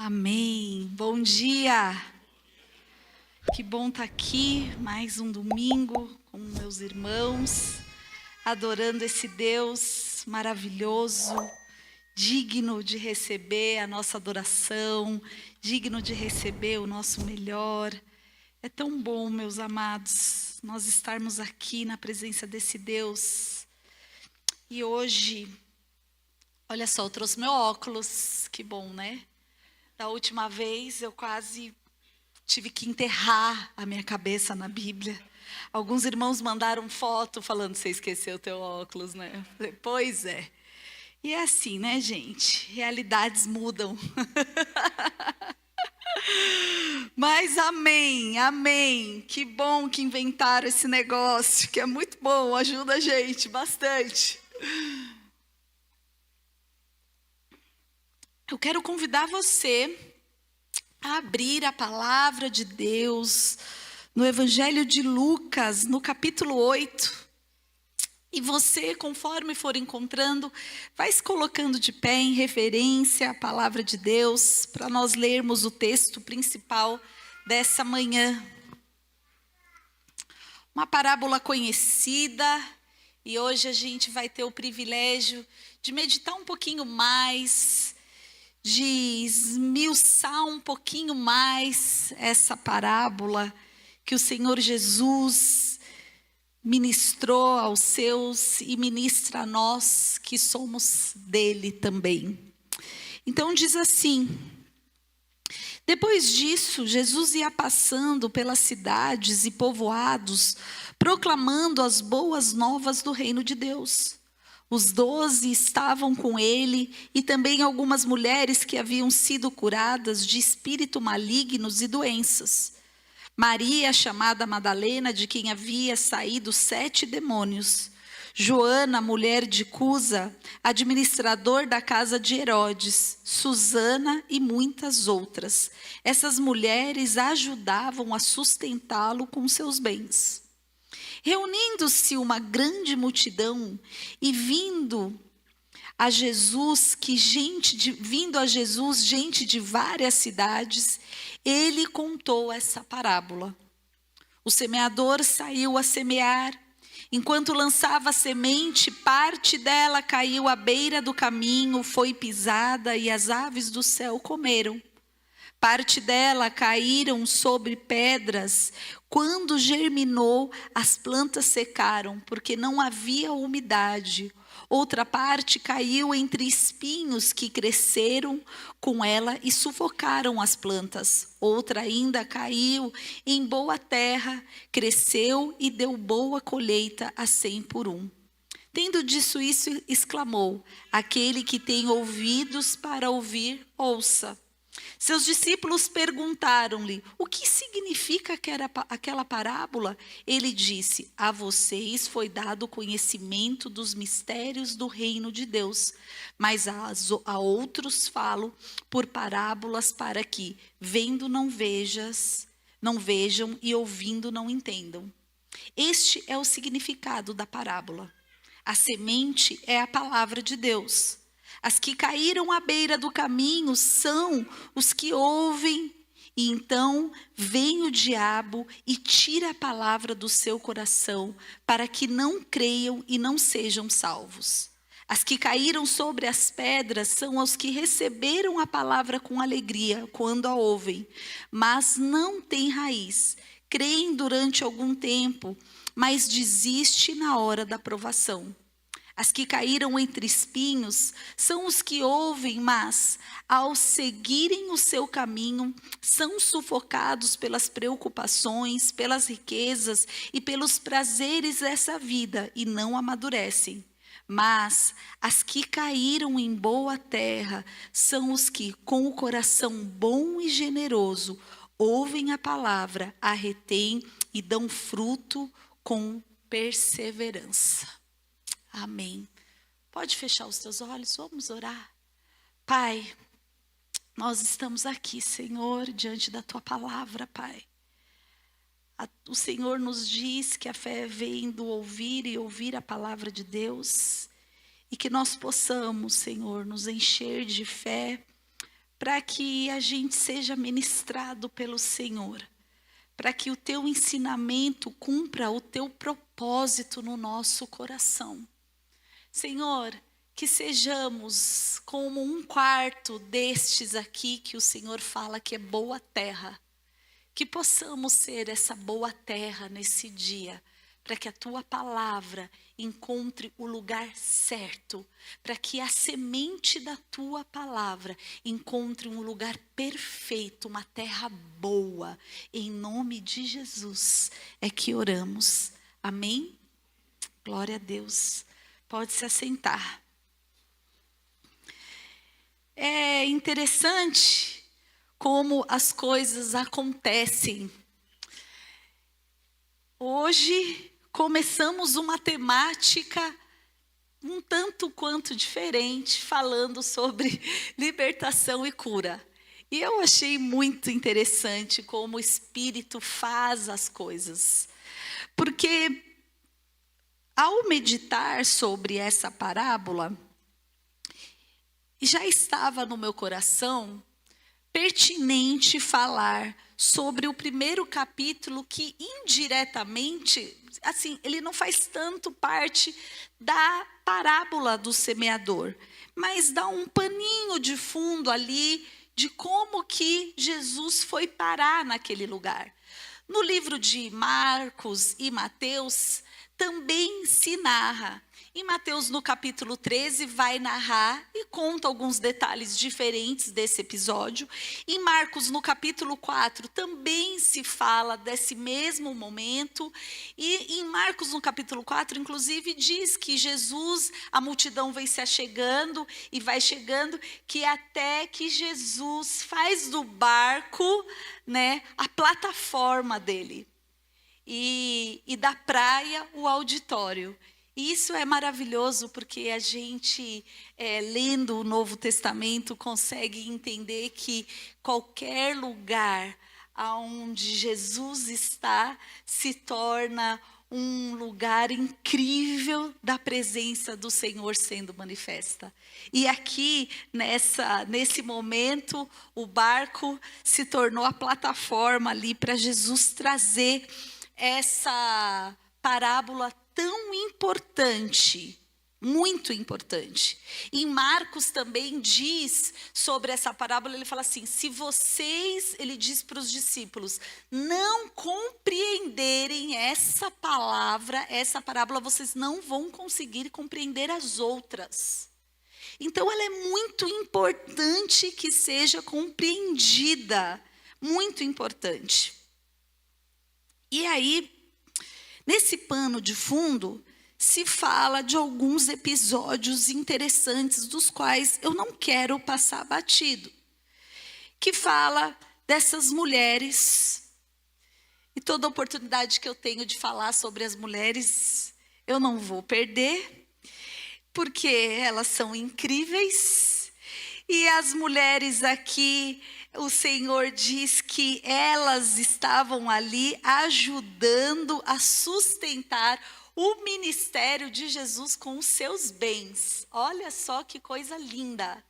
Amém. Bom dia. Que bom estar aqui, mais um domingo com meus irmãos, adorando esse Deus maravilhoso, digno de receber a nossa adoração, digno de receber o nosso melhor. É tão bom, meus amados, nós estarmos aqui na presença desse Deus. E hoje, olha só, eu trouxe meu óculos, que bom, né? Da última vez eu quase tive que enterrar a minha cabeça na Bíblia. Alguns irmãos mandaram foto falando, você esqueceu o teu óculos, né? Eu falei, pois é. E é assim, né, gente? Realidades mudam. Mas amém, amém. Que bom que inventaram esse negócio, que é muito bom, ajuda a gente bastante. Eu quero convidar você a abrir a palavra de Deus no Evangelho de Lucas, no capítulo 8. E você, conforme for encontrando, vai se colocando de pé em reverência à palavra de Deus, para nós lermos o texto principal dessa manhã. Uma parábola conhecida, e hoje a gente vai ter o privilégio de meditar um pouquinho mais, de esmiuçar um pouquinho mais essa parábola que o Senhor Jesus ministrou aos seus e ministra a nós que somos dele também. Então diz assim: depois disso, Jesus ia passando pelas cidades e povoados, proclamando as boas novas do reino de Deus. Os 12 estavam com ele e também algumas mulheres que haviam sido curadas de espírito malignos e doenças. Maria, chamada Madalena, de quem havia saído 7 demônios. Joana, mulher de Cusa, administrador da casa de Herodes. Susana e muitas outras. Essas mulheres ajudavam a sustentá-lo com seus bens. Reunindo-se uma grande multidão e vindo a Jesus gente de várias cidades, ele contou essa parábola. O semeador saiu a semear. Enquanto lançava a semente, parte dela caiu à beira do caminho, foi pisada e as aves do céu comeram. Parte dela caíram sobre pedras. Quando germinou, as plantas secaram, porque não havia umidade. Outra parte caiu entre espinhos que cresceram com ela e sufocaram as plantas. Outra ainda caiu em boa terra, cresceu e deu boa colheita a 100 por 1. Tendo dito isso, exclamou: aquele que tem ouvidos para ouvir, ouça. Seus discípulos perguntaram-lhe: o que significa aquela parábola? Ele disse: a vocês foi dado o conhecimento dos mistérios do reino de Deus, mas a outros falo por parábolas, para que, vendo não vejam e ouvindo não entendam. Este é o significado da parábola. A semente é a palavra de Deus. As que caíram à beira do caminho são os que ouvem, e então vem o diabo e tira a palavra do seu coração, para que não creiam e não sejam salvos. As que caíram sobre as pedras são os que receberam a palavra com alegria quando a ouvem, mas não têm raiz. Creem durante algum tempo, mas desistem na hora da provação. As que caíram entre espinhos são os que ouvem, mas, ao seguirem o seu caminho, são sufocados pelas preocupações, pelas riquezas e pelos prazeres dessa vida e não amadurecem. Mas as que caíram em boa terra são os que, com o coração bom e generoso, ouvem a palavra, a retêm e dão fruto com perseverança. Amém. Pode fechar os teus olhos, vamos orar. Pai, nós estamos aqui, Senhor, diante da tua palavra, Pai. O Senhor nos diz que a fé vem do ouvir e ouvir a palavra de Deus, e que nós possamos, Senhor, nos encher de fé para que a gente seja ministrado pelo Senhor, para que o teu ensinamento cumpra o teu propósito no nosso coração. Senhor, que sejamos como um quarto destes aqui que o Senhor fala que é boa terra. Que possamos ser essa boa terra nesse dia, para que a tua palavra encontre o lugar certo, para que a semente da tua palavra encontre um lugar perfeito, uma terra boa. Em nome de Jesus é que oramos. Amém? Glória a Deus. Pode se assentar. É interessante como as coisas acontecem. Hoje começamos uma temática um tanto quanto diferente, falando sobre libertação e cura. E eu achei muito interessante como o Espírito faz as coisas. Porque ao meditar sobre essa parábola, já estava no meu coração pertinente falar sobre o primeiro capítulo que indiretamente, assim, ele não faz tanto parte da parábola do semeador, mas dá um paninho de fundo ali de como que Jesus foi parar naquele lugar. No livro de Marcos e Mateus também se narra. Em Mateus, no capítulo 13, vai narrar e conta alguns detalhes diferentes desse episódio. Em Marcos, no capítulo 4, também se fala desse mesmo momento. E em Marcos, no capítulo 4, inclusive, diz que Jesus, a multidão vem se achegando e vai chegando, que até que Jesus faz do barco, né, a plataforma dele. E da praia, o auditório. E isso é maravilhoso porque a gente, lendo o Novo Testamento, consegue entender que qualquer lugar onde Jesus está se torna um lugar incrível da presença do Senhor sendo manifesta. E aqui, nesse momento, o barco se tornou a plataforma ali para Jesus trazer essa parábola tão importante, muito importante. Em Marcos também diz sobre essa parábola, ele fala assim, se vocês, ele diz para os discípulos, não compreenderem essa parábola, vocês não vão conseguir compreender as outras. Então ela é muito importante que seja compreendida, muito importante. E aí, nesse pano de fundo, se fala de alguns episódios interessantes, dos quais eu não quero passar batido. Que fala dessas mulheres, e toda oportunidade que eu tenho de falar sobre as mulheres, eu não vou perder, porque elas são incríveis. E as mulheres aqui, o Senhor diz que elas estavam ali ajudando a sustentar o ministério de Jesus com os seus bens. Olha só que coisa linda.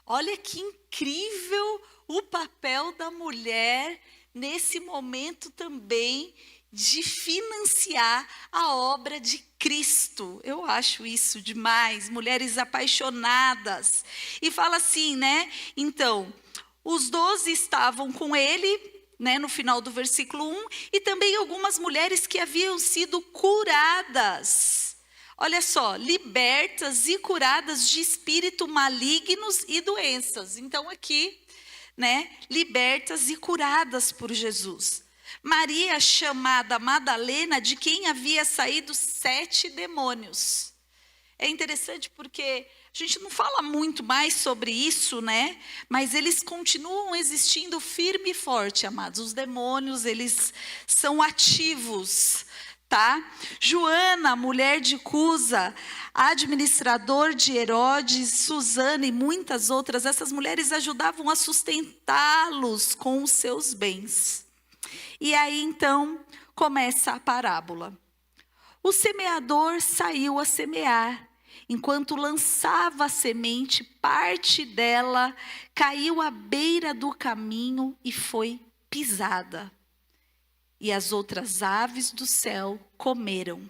Olha que incrível o papel da mulher nesse momento também de financiar a obra de Cristo. Eu acho isso demais. Mulheres apaixonadas. E fala assim, né? Então, os 12 estavam com ele, né, no final do versículo 1, e também algumas mulheres que haviam sido curadas. Olha só, libertas e curadas de espírito malignos e doenças. Então aqui, né, libertas e curadas por Jesus. Maria, chamada Madalena, de quem havia saído 7 demônios. É interessante porque a gente não fala muito mais sobre isso, né? Mas eles continuam existindo firme e forte, amados. Os demônios, eles são ativos, tá? Joana, mulher de Cusa, administrador de Herodes, Susana e muitas outras, essas mulheres ajudavam a sustentá-los com os seus bens. E aí, então, começa a parábola. O semeador saiu a semear. enquanto lançava a semente, parte dela caiu à beira do caminho e foi pisada. E as outras aves do céu comeram.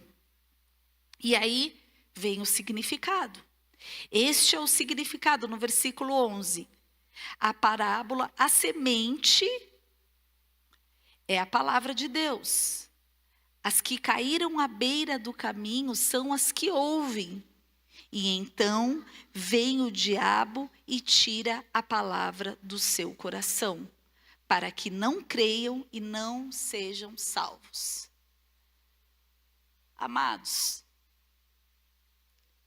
E aí vem o significado. Este é o significado no versículo 11. A parábola, a semente é a palavra de Deus. As que caíram à beira do caminho são as que ouvem. E então vem o diabo e tira a palavra do seu coração, para que não creiam e não sejam salvos. Amados,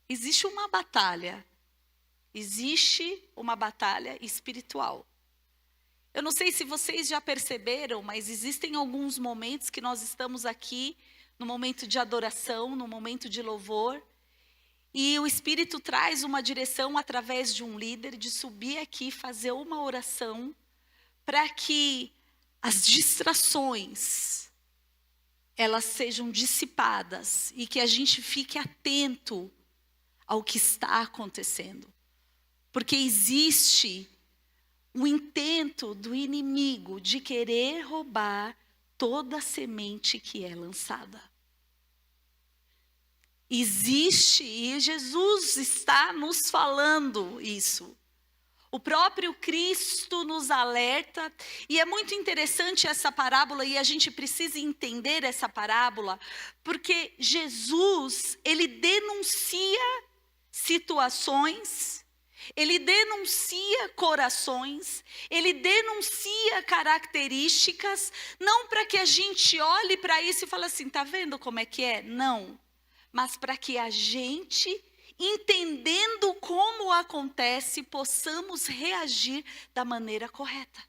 existe uma batalha espiritual. Eu não sei se vocês já perceberam, mas existem alguns momentos que nós estamos aqui, no momento de adoração, no momento de louvor, e o Espírito traz uma direção através de um líder de subir aqui, fazer uma oração, para que as distrações, elas sejam dissipadas e que a gente fique atento ao que está acontecendo. Porque existe o intento do inimigo de querer roubar toda a semente que é lançada. Existe, e Jesus está nos falando isso. O próprio Cristo nos alerta, e é muito interessante essa parábola, e a gente precisa entender essa parábola, porque Jesus, ele denuncia situações, ele denuncia corações, ele denuncia características, não para que a gente olhe para isso e fale assim, tá vendo como é que é? Não, mas para que a gente, entendendo como acontece, possamos reagir da maneira correta.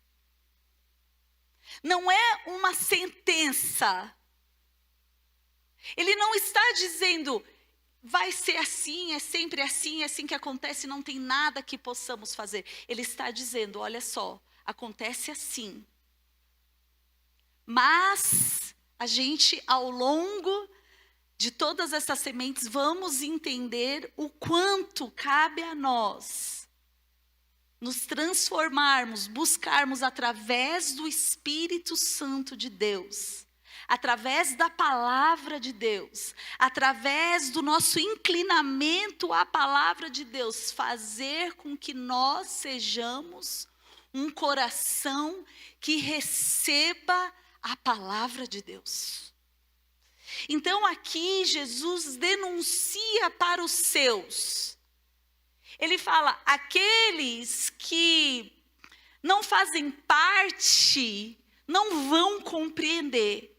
Não é uma sentença. Ele não está dizendo, vai ser assim, é sempre assim, é assim que acontece, não tem nada que possamos fazer. Ele está dizendo, olha só, acontece assim. Mas a gente, ao longo de todas essas sementes, vamos entender o quanto cabe a nós nos transformarmos, buscarmos através do Espírito Santo de Deus, através da palavra de Deus, através do nosso inclinamento à palavra de Deus, fazer com que nós sejamos um coração que receba a palavra de Deus. Então aqui Jesus denuncia para os seus. Ele fala, aqueles que não fazem parte, não vão compreender.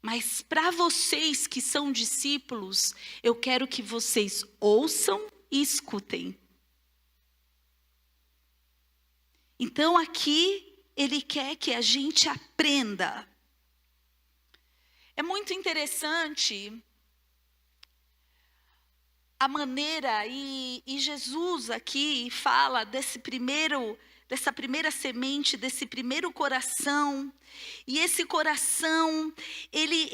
Mas para vocês que são discípulos, eu quero que vocês ouçam e escutem. Então aqui ele quer que a gente aprenda. É muito interessante a maneira, e Jesus aqui fala dessa primeira semente, desse primeiro coração. E esse coração, ele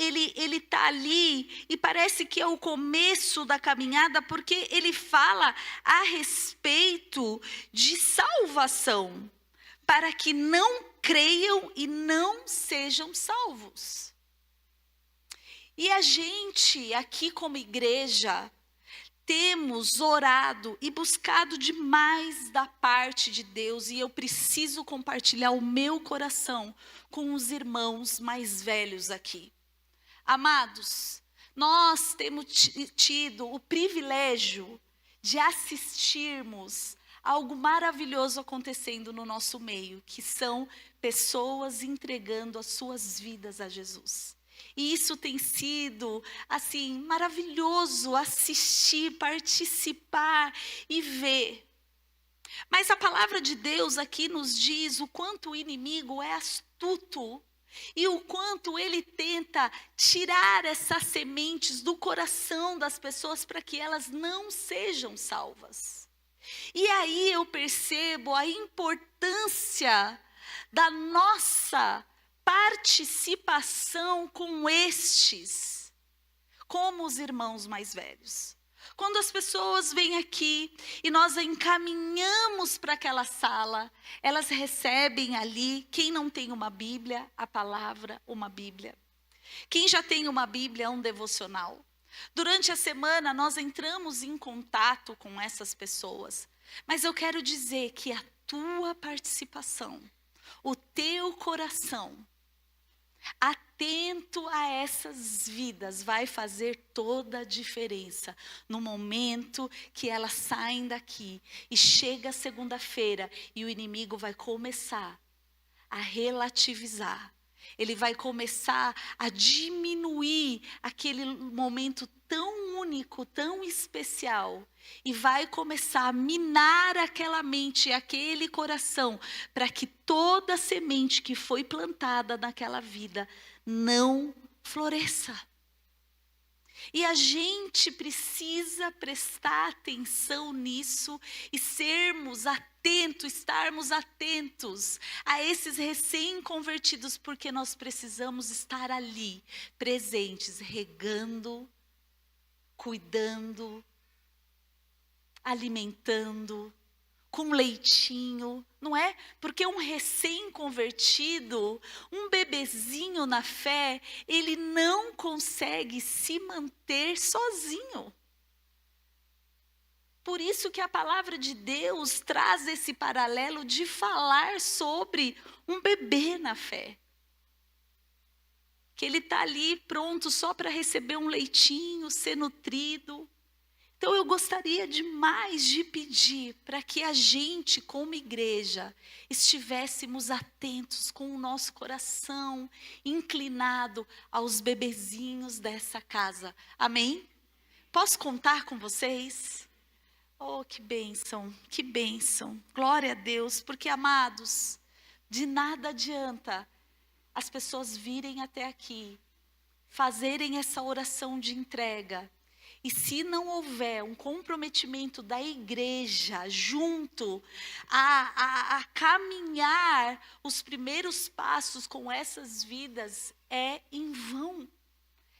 está ali, e parece que é o começo da caminhada, porque ele fala a respeito de salvação, para que não creiam e não sejam salvos. E a gente, aqui como igreja, temos orado e buscado demais da parte de Deus, e eu preciso compartilhar o meu coração com os irmãos mais velhos aqui. Amados, nós temos tido o privilégio de assistirmos algo maravilhoso acontecendo no nosso meio, que são pessoas entregando as suas vidas a Jesus. E isso tem sido, assim, maravilhoso assistir, participar e ver. Mas a palavra de Deus aqui nos diz o quanto o inimigo é astuto e o quanto ele tenta tirar essas sementes do coração das pessoas para que elas não sejam salvas. E aí eu percebo a importância da nossa participação com estes, como os irmãos mais velhos. Quando as pessoas vêm aqui e nós a encaminhamos para aquela sala, elas recebem ali, quem não tem uma Bíblia, a palavra, uma Bíblia. Quem já tem uma Bíblia, um devocional. Durante a semana, nós entramos em contato com essas pessoas. Mas eu quero dizer que a tua participação, o teu coração, atento a essas vidas, vai fazer toda a diferença. No momento que elas saem daqui e chega segunda-feira e o inimigo vai começar a relativizar. Ele vai começar a diminuir aquele momento tão único, tão especial. E vai começar a minar aquela mente, aquele coração, para que toda semente que foi plantada naquela vida não floresça. E a gente precisa prestar atenção nisso e estarmos atentos a esses recém-convertidos, porque nós precisamos estar ali, presentes, regando, cuidando, alimentando, com leitinho, não é? Porque um recém-convertido, um bebezinho na fé, ele não consegue se manter sozinho. Por isso que a palavra de Deus traz esse paralelo de falar sobre um bebê na fé. Que ele está ali pronto só para receber um leitinho, ser nutrido. Então eu gostaria demais de pedir para que a gente, como igreja, estivéssemos atentos com o nosso coração inclinado aos bebezinhos dessa casa. Amém? Posso contar com vocês? Oh, que bênção, que bênção. Glória a Deus, porque, amados, de nada adianta as pessoas virem até aqui, fazerem essa oração de entrega. E se não houver um comprometimento da igreja junto a caminhar os primeiros passos com essas vidas, é em vão.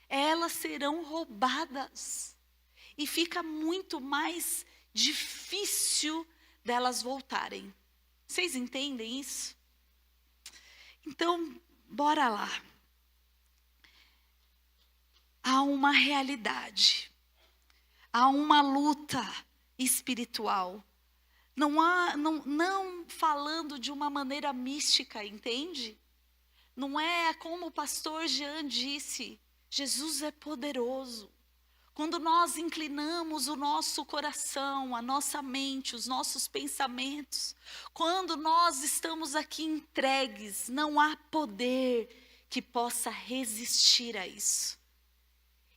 Elas serão roubadas. E fica muito mais difícil delas voltarem. Vocês entendem isso? Então, bora lá. Há uma realidade. Há uma luta espiritual. Não falando de uma maneira mística, entende? Não é como o pastor Jean disse, Jesus é poderoso. Quando nós inclinamos o nosso coração, a nossa mente, os nossos pensamentos, quando nós estamos aqui entregues, não há poder que possa resistir a isso.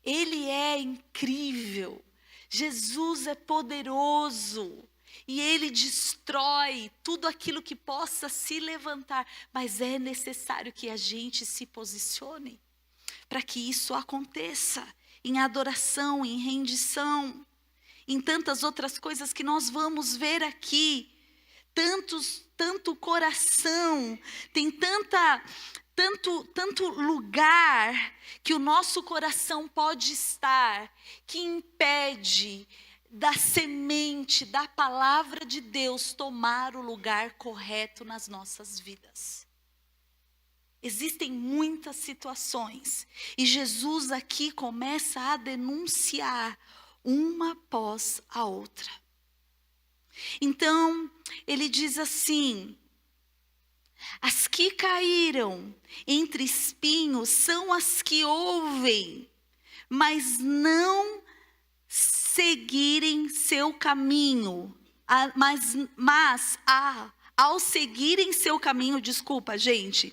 Ele é incrível. Jesus é poderoso e Ele destrói tudo aquilo que possa se levantar, mas é necessário que a gente se posicione para que isso aconteça, em adoração, em rendição, em tantas outras coisas que nós vamos ver aqui, tanto coração, tem tanto lugar que o nosso coração pode estar, que impede da semente, da palavra de Deus tomar o lugar correto nas nossas vidas. Existem muitas situações e Jesus aqui começa a denunciar uma após a outra. Então, ele diz assim: as que caíram entre espinhos são as que ouvem, mas não seguirem seu caminho. Ao seguirem seu caminho, desculpa, gente.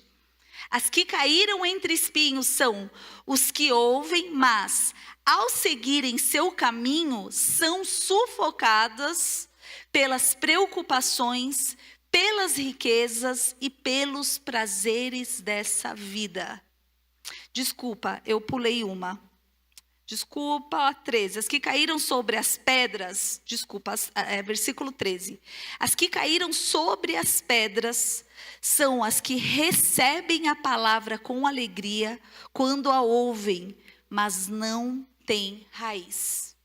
As que caíram entre espinhos são os que ouvem, mas ao seguirem seu caminho, são sufocadas pelas preocupações, pelas riquezas e pelos prazeres dessa vida. Desculpa, eu pulei uma. Desculpa, 13. As que caíram sobre as pedras, versículo 13. As que caíram sobre as pedras são as que recebem a palavra com alegria quando a ouvem, mas não têm raiz.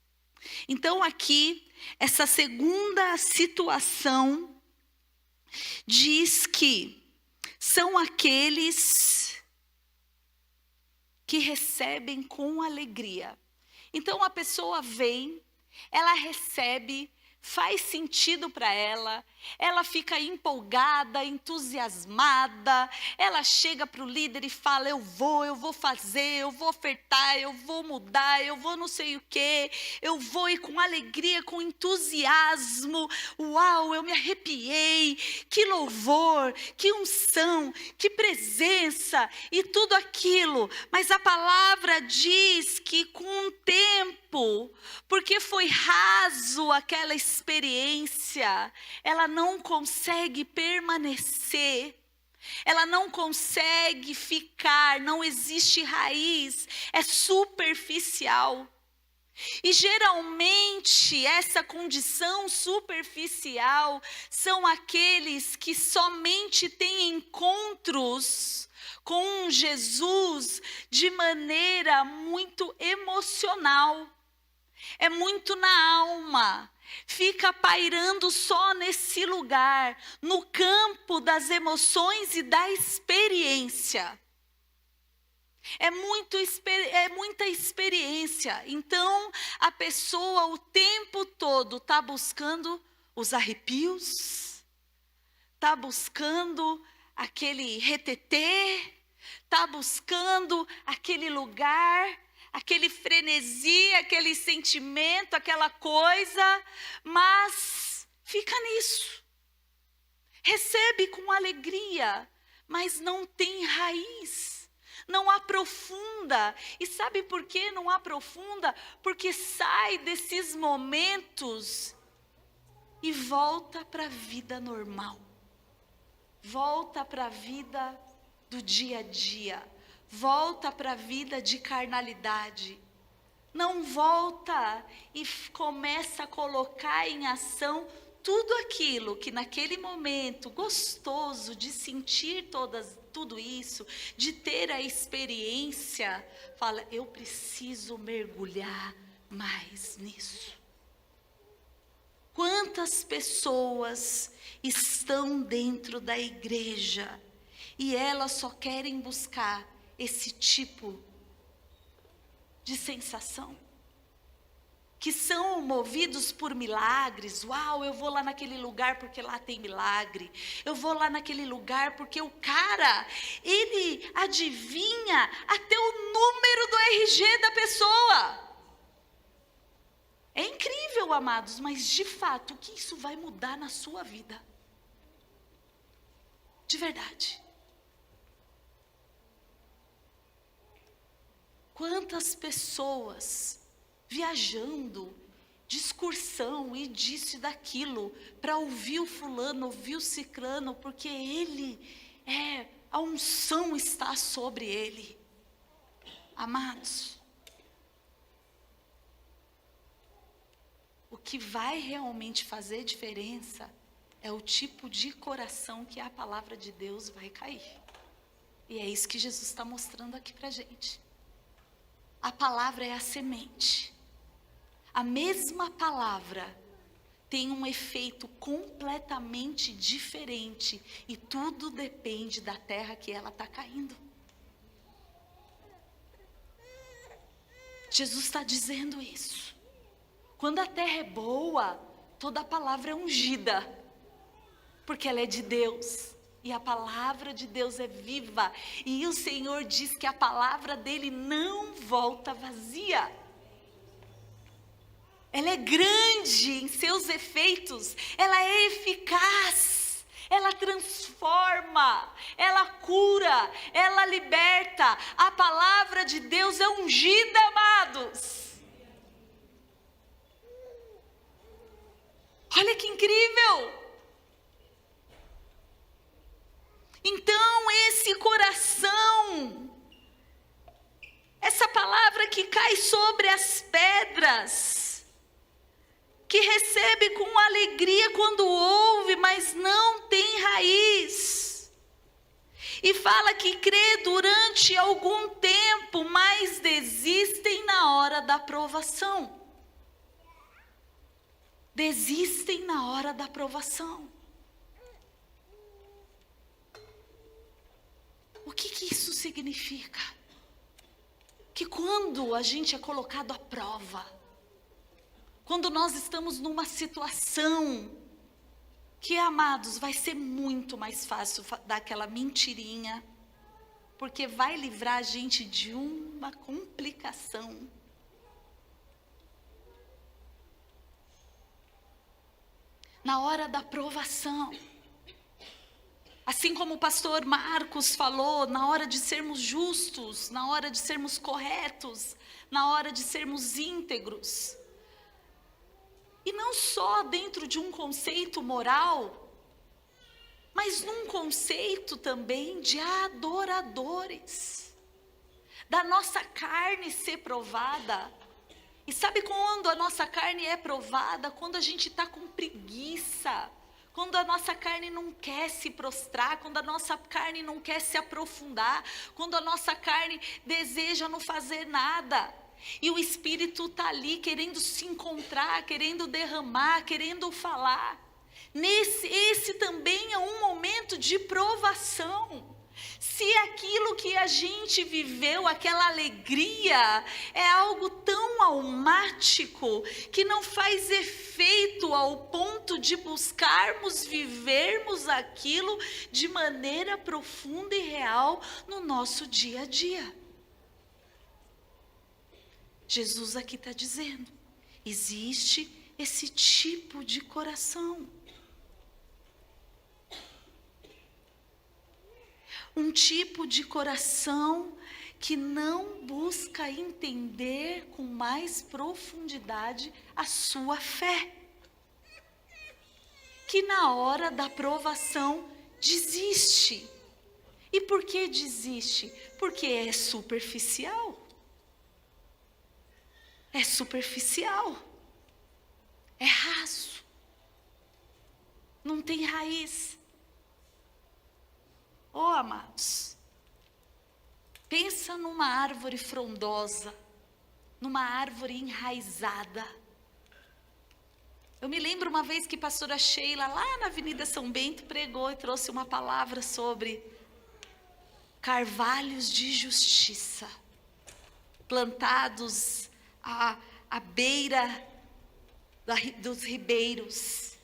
Então aqui, essa segunda situação diz que são aqueles que recebem com alegria. Então a pessoa vem, ela recebe, faz sentido para ela fica empolgada, entusiasmada, ela chega para o líder e fala, eu vou fazer, eu vou ofertar, eu vou mudar, eu vou não sei o quê, eu vou ir com alegria, com entusiasmo, uau, eu me arrepiei, que louvor, que unção, que presença e tudo aquilo, mas a palavra diz que com o tempo, porque foi raso aquela experiência, ela não consegue permanecer, ela não consegue ficar, não existe raiz, é superficial. E geralmente essa condição superficial são aqueles que somente têm encontros com Jesus de maneira muito emocional, é muito na alma. Fica pairando só nesse lugar, no campo das emoções e da experiência. É muita experiência. Então, a pessoa o tempo todo está buscando os arrepios, está buscando aquele retetê, está buscando aquele lugar, aquele frenesi, aquele sentimento, aquela coisa, mas fica nisso. Recebe com alegria, mas não tem raiz, não aprofunda. E sabe por que não aprofunda? Porque sai desses momentos e volta para a vida normal. Volta para a vida do dia a dia. Volta para a vida de carnalidade, não volta e começa a colocar em ação tudo aquilo que naquele momento gostoso de sentir tudo isso, de ter a experiência, fala, eu preciso mergulhar mais nisso. Quantas pessoas estão dentro da igreja e elas só querem buscar esse tipo de sensação, que são movidos por milagres. Uau, eu vou lá naquele lugar porque lá tem milagre, eu vou lá naquele lugar porque o cara, ele adivinha até o número do RG da pessoa. É incrível, amados, mas de fato, o que isso vai mudar na sua vida? De verdade. Quantas pessoas viajando, de excursão e disso e daquilo, para ouvir o fulano, ouvir o ciclano, porque a unção está sobre ele. Amados, o que vai realmente fazer diferença é o tipo de coração que a palavra de Deus vai cair. E é isso que Jesus está mostrando aqui para a gente. A palavra é a semente. A mesma palavra tem um efeito completamente diferente. E tudo depende da terra que ela está caindo. Jesus está dizendo isso. Quando a terra é boa, toda a palavra é ungida. Porque ela é de Deus. E a palavra de Deus é viva. E o Senhor diz que a palavra dele não volta vazia. Ela é grande em seus efeitos. Ela é eficaz. Ela transforma. Ela cura. Ela liberta. A palavra de Deus é ungida, amados. Olha que incrível. Então esse coração, essa palavra que cai sobre as pedras, que recebe com alegria quando ouve, mas não tem raiz, e fala que crê durante algum tempo, mas desistem na hora da provação. desistem na hora da provação. O que isso significa? Que quando a gente é colocado à prova, quando nós estamos numa situação que, amados, vai ser muito mais fácil dar aquela mentirinha, porque vai livrar a gente de uma complicação. Na hora da provação, assim como o pastor Marcos falou, na hora de sermos justos, na hora de sermos corretos, na hora de sermos íntegros. E não só dentro de um conceito moral, mas num conceito também de adoradores. Da nossa carne ser provada. E sabe quando a nossa carne é provada? Quando a gente está com preguiça. Quando a nossa carne não quer se prostrar, quando a nossa carne não quer se aprofundar, quando a nossa carne deseja não fazer nada. E o Espírito está ali querendo se encontrar, querendo derramar, querendo falar. Esse também é um momento de provação. Se aquilo que a gente viveu, aquela alegria, é algo tão almático, que não faz efeito ao ponto de buscarmos vivermos aquilo de maneira profunda e real no nosso dia a dia. Jesus aqui está dizendo, existe esse tipo de coração. Um tipo de coração que não busca entender com mais profundidade a sua fé. Que na hora da provação desiste. E por que desiste? Porque é superficial. É superficial. É raso. Não tem raiz. Oh, amados, pensa numa árvore frondosa, numa árvore enraizada. Eu me lembro uma vez que a pastora Sheila, lá na Avenida São Bento, pregou e trouxe uma palavra sobre carvalhos de justiça, plantados à beira dos ribeiros,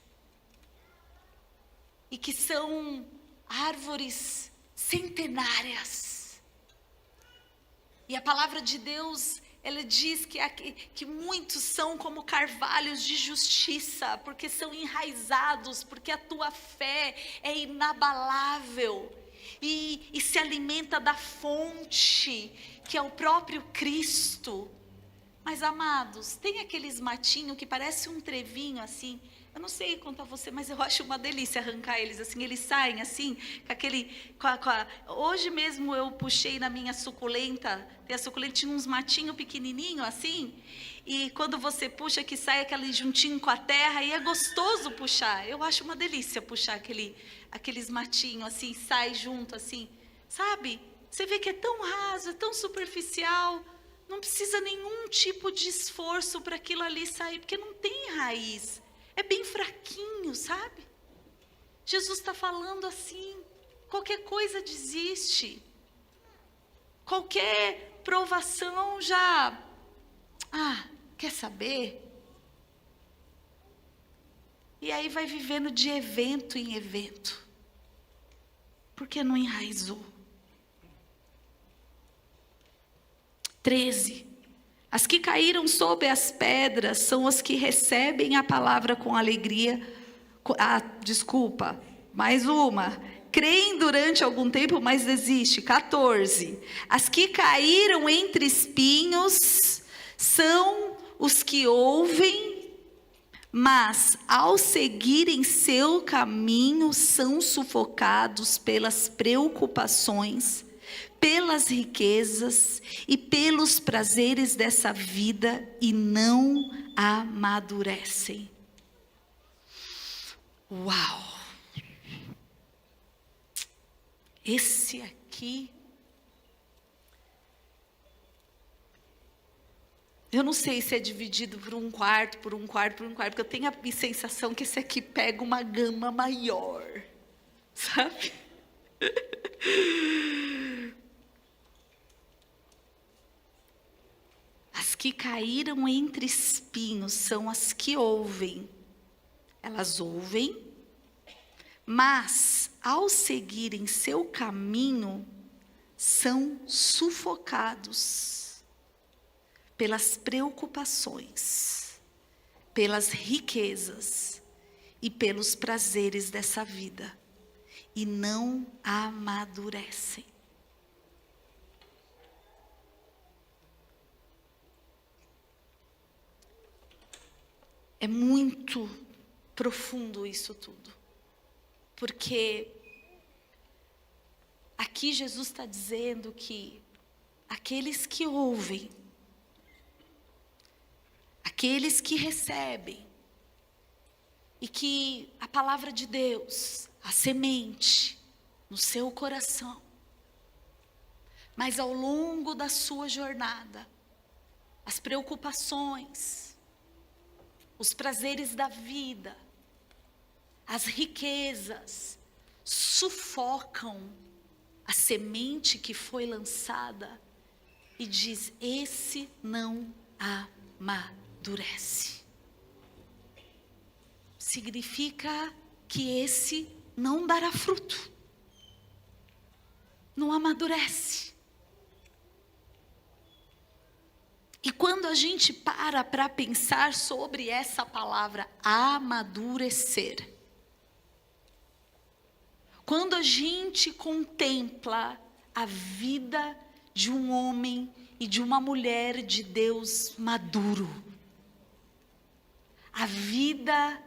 e que são árvores centenárias. E a palavra de Deus, ela diz que muitos são como carvalhos de justiça, porque são enraizados, porque a tua fé é inabalável, e se alimenta da fonte, que é o próprio Cristo. Mas, amados, tem aqueles matinhos que parece um trevinho assim. Eu não sei contar você, mas eu acho uma delícia arrancar eles assim. Eles saem assim, com aquele... Hoje mesmo eu puxei na minha suculenta. Tem a suculenta, tinha uns matinhos pequenininhos assim. E quando você puxa, que sai aquele juntinho com a terra. E é gostoso puxar. Eu acho uma delícia puxar aqueles matinhos assim, sai junto assim. Sabe? Você vê que é tão raso, é tão superficial. Não precisa nenhum tipo de esforço para aquilo ali sair, porque não tem raiz. É bem fraquinho, sabe? Jesus está falando assim, qualquer coisa desiste. Qualquer provação já... quer saber? E aí vai vivendo de evento em evento. Porque não enraizou. 13. As que caíram sob as pedras são as que recebem a palavra com alegria. Mais uma. Creem durante algum tempo, mas desiste. 14. As que caíram entre espinhos são os que ouvem, mas ao seguirem seu caminho são sufocados pelas preocupações, pelas riquezas e pelos prazeres dessa vida e não amadurecem. Uau! Esse aqui Eu não sei se é dividido por um quarto, porque eu tenho a sensação que esse aqui pega uma gama maior, sabe? As que caíram entre espinhos são as que ouvem. Elas ouvem, mas ao seguirem seu caminho, são sufocados pelas preocupações, pelas riquezas e pelos prazeres dessa vida, e não amadurecem. É muito profundo isso tudo, porque aqui Jesus está dizendo que aqueles que ouvem, aqueles que recebem, e que a palavra de Deus, a semente no seu coração, mas ao longo da sua jornada, as preocupações, os prazeres da vida, as riquezas, sufocam a semente que foi lançada e diz: esse não amadurece. Significa que esse não dará fruto, não amadurece. E quando a gente para pensar sobre essa palavra amadurecer, quando a gente contempla a vida de um homem e de uma mulher de Deus maduro, a vida,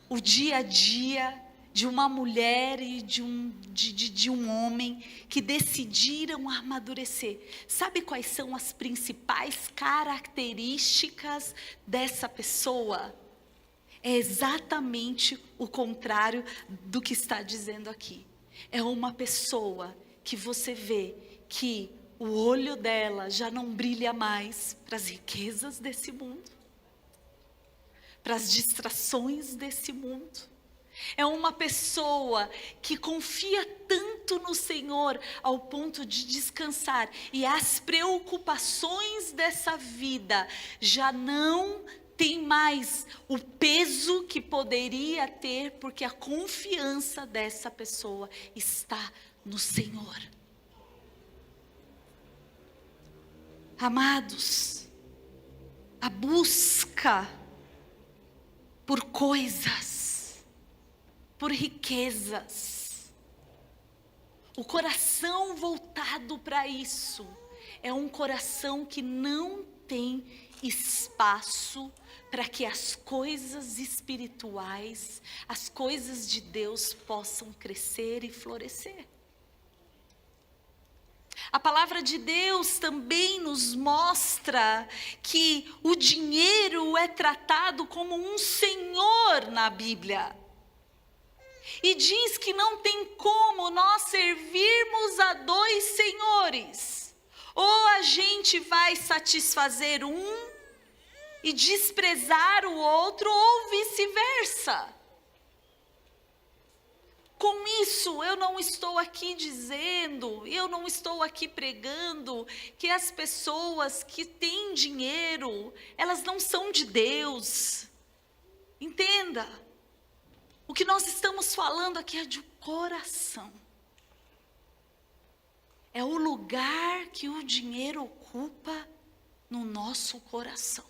o dia a dia de uma mulher e de um homem que decidiram amadurecer. Sabe quais são as principais características dessa pessoa? É exatamente o contrário do que está dizendo aqui. É uma pessoa que você vê que o olho dela já não brilha mais para as riquezas desse mundo, para as distrações desse mundo. É uma pessoa que confia tanto no Senhor ao ponto de descansar, e as preocupações dessa vida já não tem mais o peso que poderia ter, porque a confiança dessa pessoa está no Senhor. Amados, a busca por coisas, por riquezas, o coração voltado para isso, é um coração que não tem espaço para que as coisas espirituais, as coisas de Deus possam crescer e florescer. A palavra de Deus também nos mostra que o dinheiro é tratado como um senhor na Bíblia. E diz que não tem como nós servirmos a dois senhores. Ou a gente vai satisfazer um e desprezar o outro, ou vice-versa. Com isso, eu não estou aqui dizendo, eu não estou aqui pregando que as pessoas que têm dinheiro, elas não são de Deus. Entenda, o que nós estamos falando aqui é de coração. É o lugar que o dinheiro ocupa no nosso coração.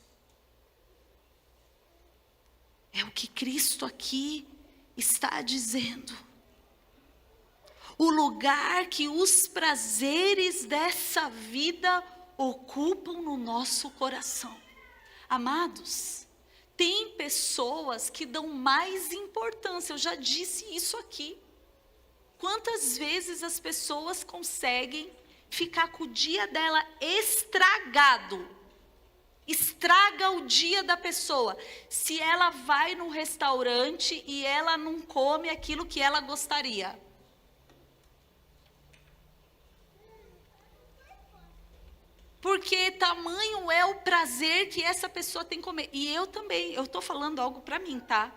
É o que Cristo aqui está dizendo. O lugar que os prazeres dessa vida ocupam no nosso coração. Amados, tem pessoas que dão mais importância, eu já disse isso aqui. Quantas vezes as pessoas conseguem ficar com o dia dela estragado? Estraga o dia da pessoa. Se ela vai no restaurante e ela não come aquilo que ela gostaria. Porque tamanho é o prazer que essa pessoa tem em comer. E eu também, eu estou falando algo para mim, tá?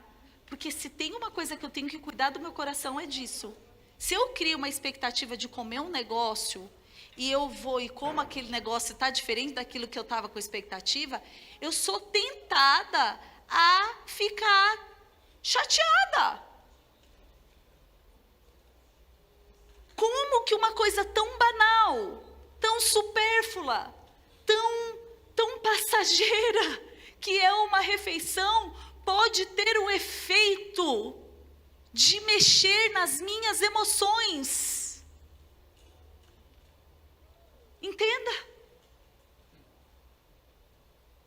Porque se tem uma coisa que eu tenho que cuidar do meu coração é disso. Se eu crio uma expectativa de comer um negócio, e eu vou e como aquele negócio está diferente daquilo que eu estava com expectativa, eu sou tentada a ficar chateada. Como que uma coisa tão banal, tão supérflua, tão passageira, que é uma refeição, pode ter um efeito de mexer nas minhas emoções? Entenda.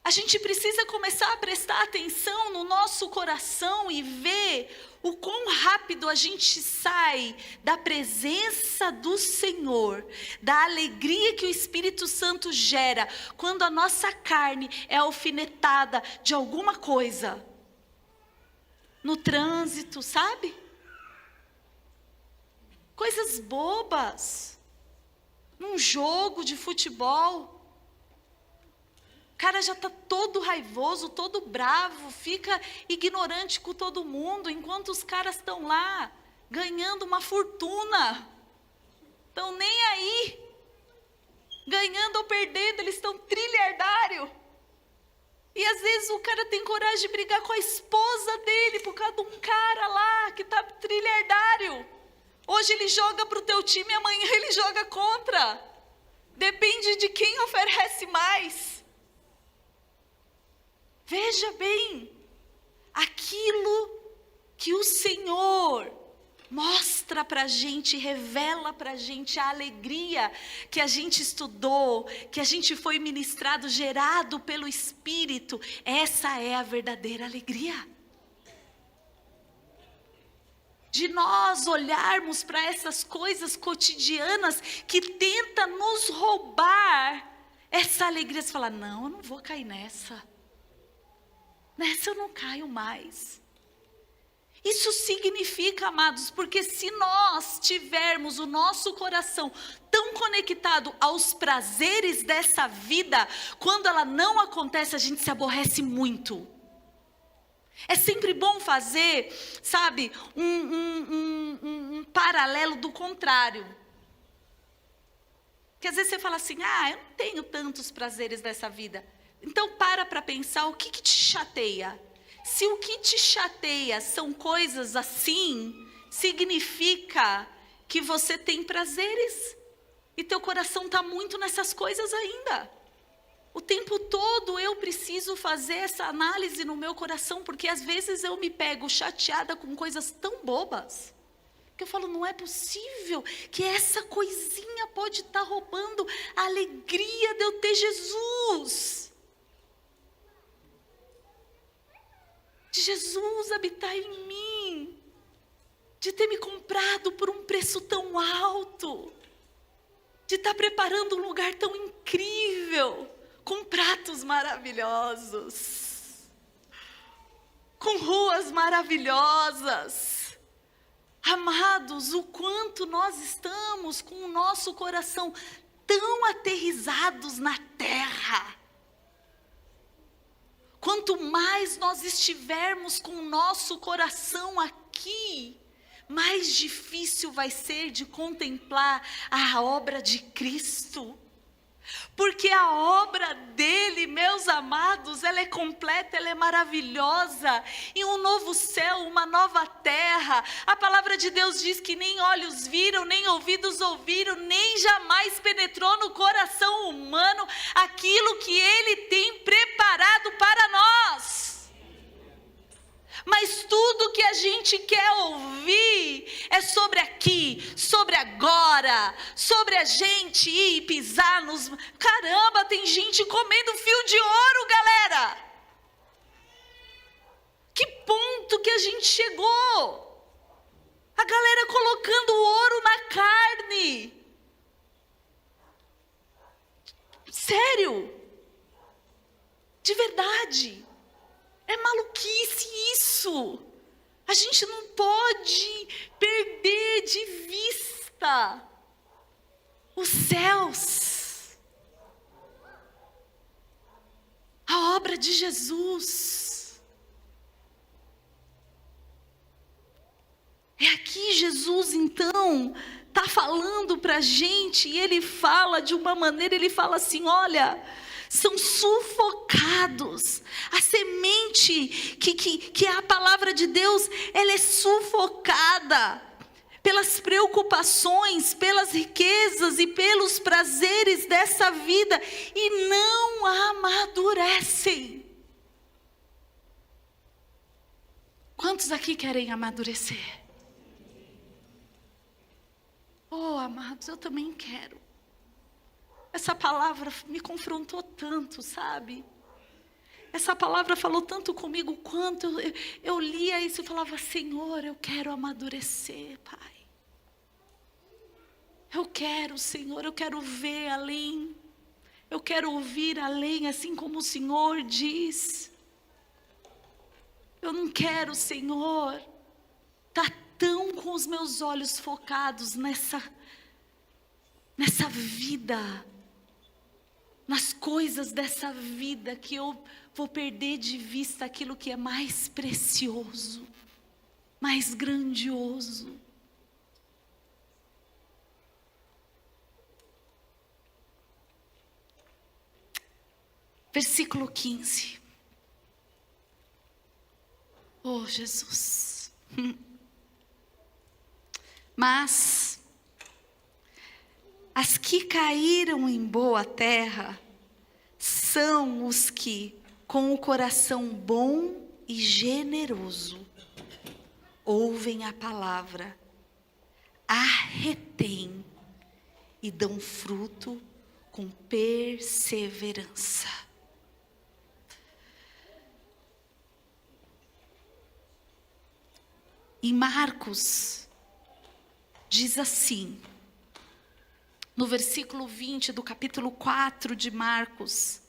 A gente precisa começar a prestar atenção no nosso coração e ver o quão rápido a gente sai da presença do Senhor, da alegria que o Espírito Santo gera, quando a nossa carne é alfinetada de alguma coisa. No trânsito, sabe? Coisas bobas. Num jogo de futebol. O cara já está todo raivoso, todo bravo, fica ignorante com todo mundo, enquanto os caras estão lá, ganhando uma fortuna. Estão nem aí. Ganhando ou perdendo, eles estão trilhardário. E às vezes o cara tem coragem de brigar com a esposa dele, por causa de um cara lá, que está trilhardário. Hoje ele joga para o teu time, amanhã ele joga contra. Depende de quem oferece mais. Veja bem, aquilo que o Senhor mostra para a gente, revela para a gente a alegria que a gente estudou, que a gente foi ministrado, gerado pelo Espírito, essa é a verdadeira alegria. De nós olharmos para essas coisas cotidianas que tentam nos roubar essa alegria, de falar, não, eu não vou cair nessa. Nessa eu não caio mais. Isso significa, amados, porque se nós tivermos o nosso coração tão conectado aos prazeres dessa vida, quando ela não acontece, a gente se aborrece muito. É sempre bom fazer, sabe, um paralelo do contrário. Porque às vezes você fala assim, eu não tenho tantos prazeres dessa vida. Então para pensar o que te chateia. Se o que te chateia são coisas assim, significa que você tem prazeres. E teu coração está muito nessas coisas ainda. O tempo todo eu preciso fazer essa análise no meu coração, porque às vezes eu me pego chateada com coisas tão bobas. Que eu falo, não é possível que essa coisinha pode estar roubando a alegria de eu ter Jesus. De Jesus habitar em mim, de ter me comprado por um preço tão alto, de estar preparando um lugar tão incrível, com pratos maravilhosos, com ruas maravilhosas. Amados, o quanto nós estamos com o nosso coração tão aterrizados na terra. Quanto mais nós estivermos com o nosso coração aqui, mais difícil vai ser de contemplar a obra de Cristo. Porque a obra dele, meus amados, ela é completa, ela é maravilhosa. E um novo céu, uma nova terra. A palavra de Deus diz que nem olhos viram, nem ouvidos ouviram, nem jamais penetrou no coração humano aquilo que ele tem preparado para nós. Mas tudo que a gente quer ouvir é sobre aqui, sobre agora, sobre a gente ir e pisar nos... Caramba, tem gente comendo fio de ouro, galera! Que ponto que a gente chegou? A galera colocando ouro na carne. Sério? De verdade? É maluquice isso. A gente não pode perder de vista os céus. A obra de Jesus. É aqui Jesus, então, está falando para a gente, e ele fala de uma maneira, ele fala assim, olha, são sufocados. A semente, que é a palavra de Deus, ela é sufocada pelas preocupações, pelas riquezas e pelos prazeres dessa vida, e não amadurecem. Quantos aqui querem amadurecer? Oh, amados, eu também quero. Essa palavra me confrontou tanto, sabe? Essa palavra falou tanto comigo, quanto eu lia isso e falava, Senhor, eu quero amadurecer, Pai. Eu quero, Senhor, eu quero ver além. Eu quero ouvir além, assim como o Senhor diz. Eu não quero, Senhor, estar tão com os meus olhos focados nessa vida, nas coisas dessa vida, que eu vou perder de vista aquilo que é mais precioso, mais grandioso. Versículo 15. Oh, Jesus. Mas as que caíram em boa terra são os que, com o coração bom e generoso, ouvem a palavra, a retêm e dão fruto com perseverança. Em Marcos, diz assim, no versículo 20 do capítulo 4 de Marcos,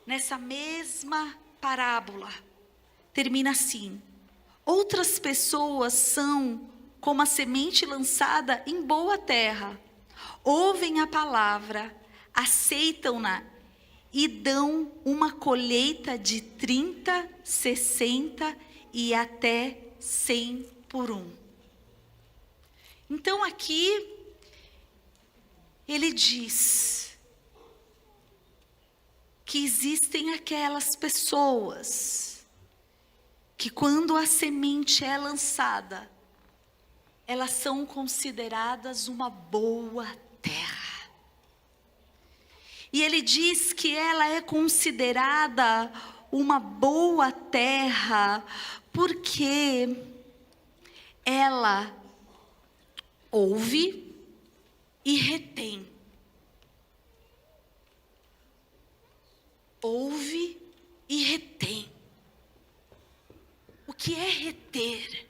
nessa mesma parábola, termina assim: outras pessoas são como a semente lançada em boa terra, ouvem a palavra, aceitam-na e dão uma colheita de 30, 60 e até 100 por um. Então aqui ele diz que existem aquelas pessoas que, quando a semente é lançada, elas são consideradas uma boa terra. E ele diz que ela é considerada uma boa terra porque ela ouve e retém. Ouve e retém. O que é reter?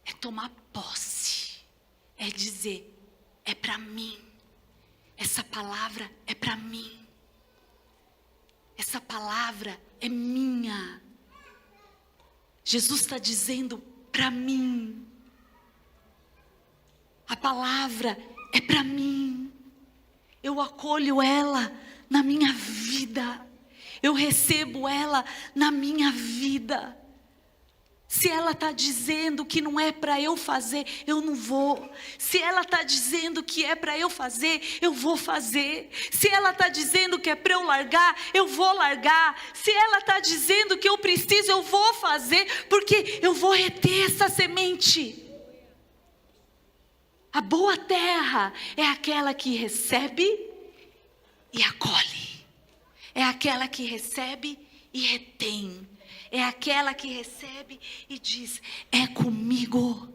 É tomar posse. É dizer, é para mim. Essa palavra é para mim. Essa palavra é minha. Jesus está dizendo para mim. A palavra é para mim. Eu acolho ela na minha vida. Eu recebo ela na minha vida. Se ela está dizendo que não é para eu fazer, eu não vou. Se ela está dizendo que é para eu fazer, eu vou fazer. Se ela está dizendo que é para eu largar, eu vou largar. Se ela está dizendo que eu preciso, eu vou fazer, porque eu vou reter essa semente. A boa terra é aquela que recebe e acolhe. É aquela que recebe e retém. É aquela que recebe e diz, é comigo.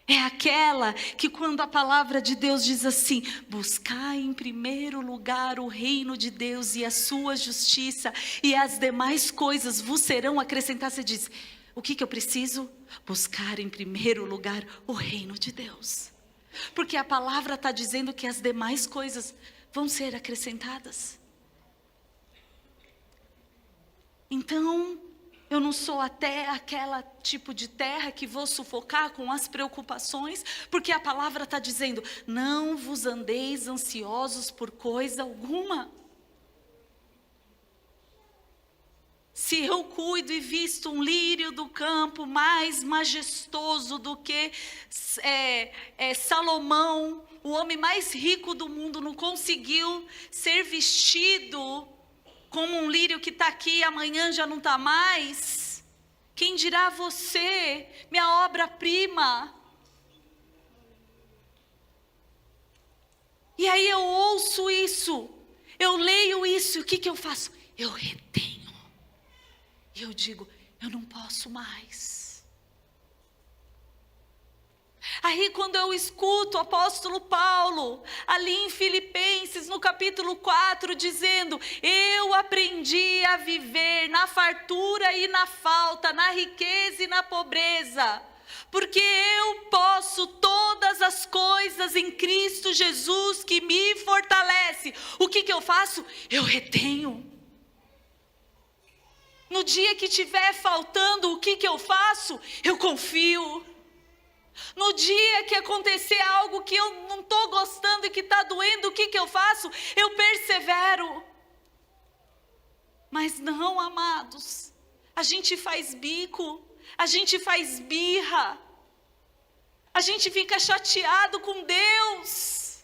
É aquela que, quando a palavra de Deus diz assim, buscar em primeiro lugar o reino de Deus e a sua justiça, e as demais coisas vos serão acrescentadas, você diz, o que eu preciso? Buscar em primeiro lugar o reino de Deus. Porque a palavra está dizendo que as demais coisas vão ser acrescentadas. Então, Eu não sou até aquela tipo de terra que vou sufocar com as preocupações, porque a palavra está dizendo: não vos andeis ansiosos por coisa alguma. Se eu cuido e visto um lírio do campo mais majestoso do que Salomão, o homem mais rico do mundo, não conseguiu ser vestido como um lírio que está aqui e amanhã já não está mais, quem dirá você, minha obra-prima? E aí eu ouço isso, eu leio isso, e o que eu faço? Eu retenho. E eu digo: eu não posso mais. Aí quando eu escuto o apóstolo Paulo, ali em Filipenses, no capítulo 4, dizendo: eu aprendi a viver na fartura e na falta, na riqueza e na pobreza, porque eu posso todas as coisas em Cristo Jesus que me fortalece. O que eu faço? Eu retenho. No dia que estiver faltando, o que eu faço? Eu confio. No dia que acontecer algo que eu não estou gostando e que está doendo, o que eu faço? Eu persevero. Mas não, amados, a gente faz bico, a gente faz birra, a gente fica chateado com Deus.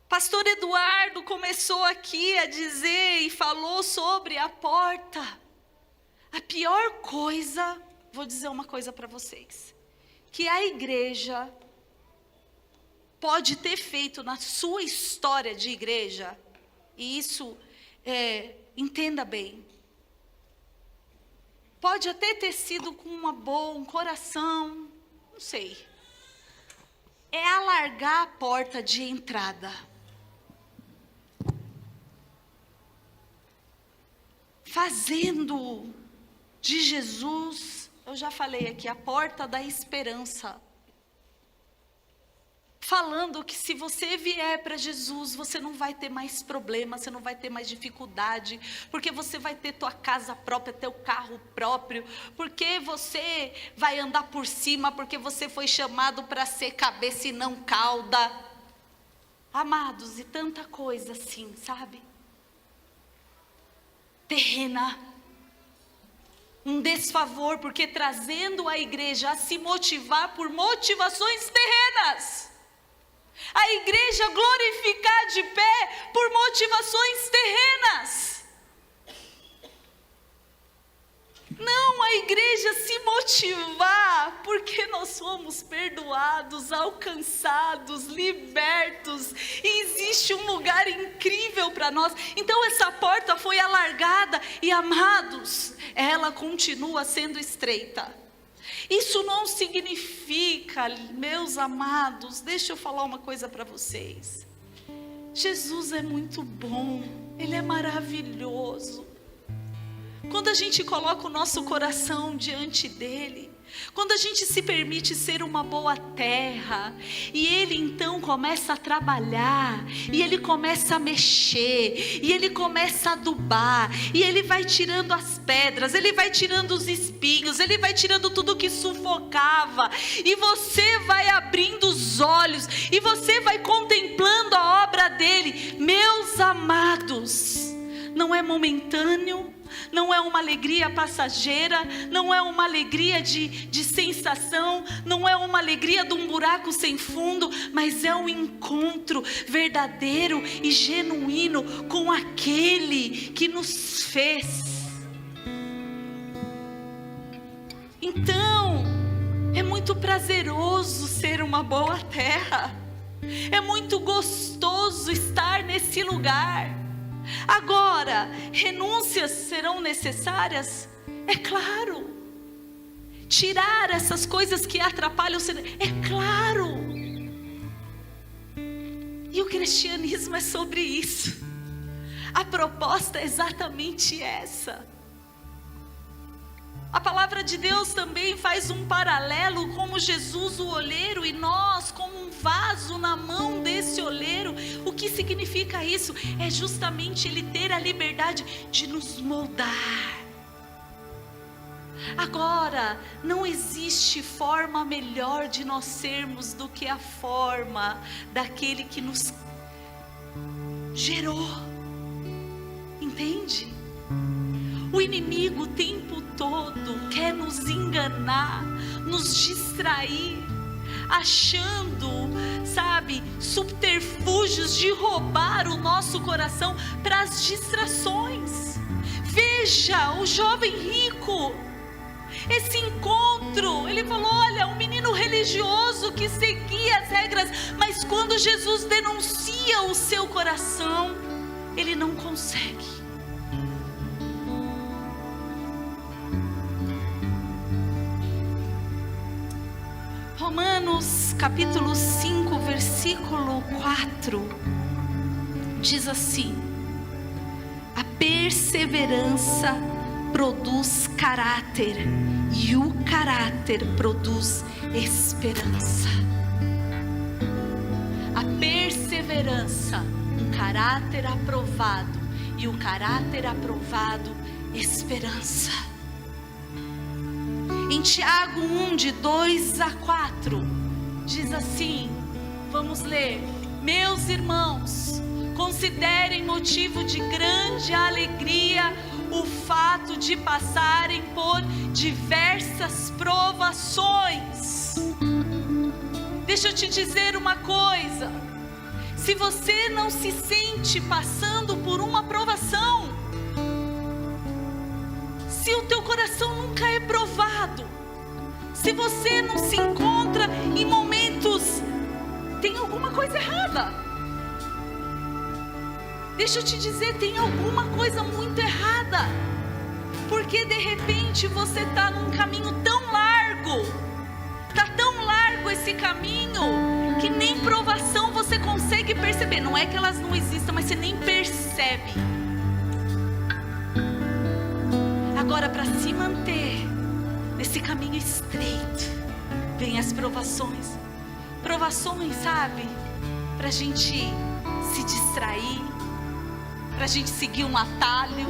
Pastor Eduardo começou aqui a dizer e falou sobre a porta. A pior coisa, vou dizer uma coisa para vocês, que a igreja pode ter feito na sua história de igreja, e isso, entenda bem, pode até ter sido com um coração, não sei, é alargar a porta de entrada. Fazendo de Jesus, eu já falei aqui, a porta da esperança. Falando que se você vier para Jesus, você não vai ter mais problema, você não vai ter mais dificuldade, porque você vai ter tua casa própria, teu carro próprio, porque você vai andar por cima, porque você foi chamado para ser cabeça e não cauda. Amados, e tanta coisa assim, sabe? Terrena, um desfavor, porque trazendo a igreja a se motivar por motivações terrenas, a igreja glorificar de pé por motivações terrenas, não a igreja se motivar porque nós fomos perdoados, alcançados, libertos, e existe um lugar incrível para nós. Então essa porta foi alargada e, amados, ela continua sendo estreita. Isso não significa, meus amados, deixa eu falar uma coisa para vocês. Jesus é muito bom, Ele é maravilhoso. Quando a gente coloca o nosso coração diante dEle, quando a gente se permite ser uma boa terra, e Ele então começa a trabalhar, e Ele começa a mexer, e Ele começa a adubar, e Ele vai tirando as pedras, Ele vai tirando os espinhos, Ele vai tirando tudo que sufocava, e você vai abrindo os olhos, e você vai contemplando a obra dEle. Meus amados, não é momentâneo, não é uma alegria passageira, não é uma alegria de sensação, não é uma alegria de um buraco sem fundo, mas é um encontro verdadeiro e genuíno com aquele que nos fez. Então, é muito prazeroso ser uma boa terra, é muito gostoso estar nesse lugar. Agora, renúncias serão necessárias? É claro. Tirar essas coisas que atrapalham, é claro. E o cristianismo é sobre isso. A proposta é exatamente essa. A palavra de Deus também faz um paralelo, como Jesus o olheiro e nós como um vaso na mão desse oleiro. O que significa isso? É justamente Ele ter a liberdade de nos moldar. Agora, não existe forma melhor de nós sermos do que a forma daquele que nos gerou. Entende? O inimigo o tempo todo quer nos enganar, nos distrair, achando, sabe, subterfúgios de roubar o nosso coração para as distrações. Veja o jovem rico, esse encontro, ele falou: olha, um menino religioso que seguia as regras, mas quando Jesus denuncia o seu coração, ele não consegue. Romanos capítulo 5, versículo 4, diz assim: a perseverança produz caráter, e o caráter produz esperança. A perseverança, um caráter aprovado, e o caráter aprovado, esperança. Em Tiago 1, de 2 a 4, diz assim, vamos ler: meus irmãos, considerem motivo de grande alegria o fato de passarem por diversas provações. Deixa eu te dizer uma coisa: se você não se sente passando por uma provação, se o teu coração nunca é provado, se você não se encontra em momentos, tem alguma coisa errada. Deixa eu te dizer, tem alguma coisa muito errada, porque de repente você está num caminho tão largo, está tão largo esse caminho, que nem provação você consegue perceber. Não é que elas não existam, mas você nem percebe. Agora, para se manter nesse caminho estreito, vem as provações. Provações, sabe? Para a gente se distrair, para a gente seguir um atalho,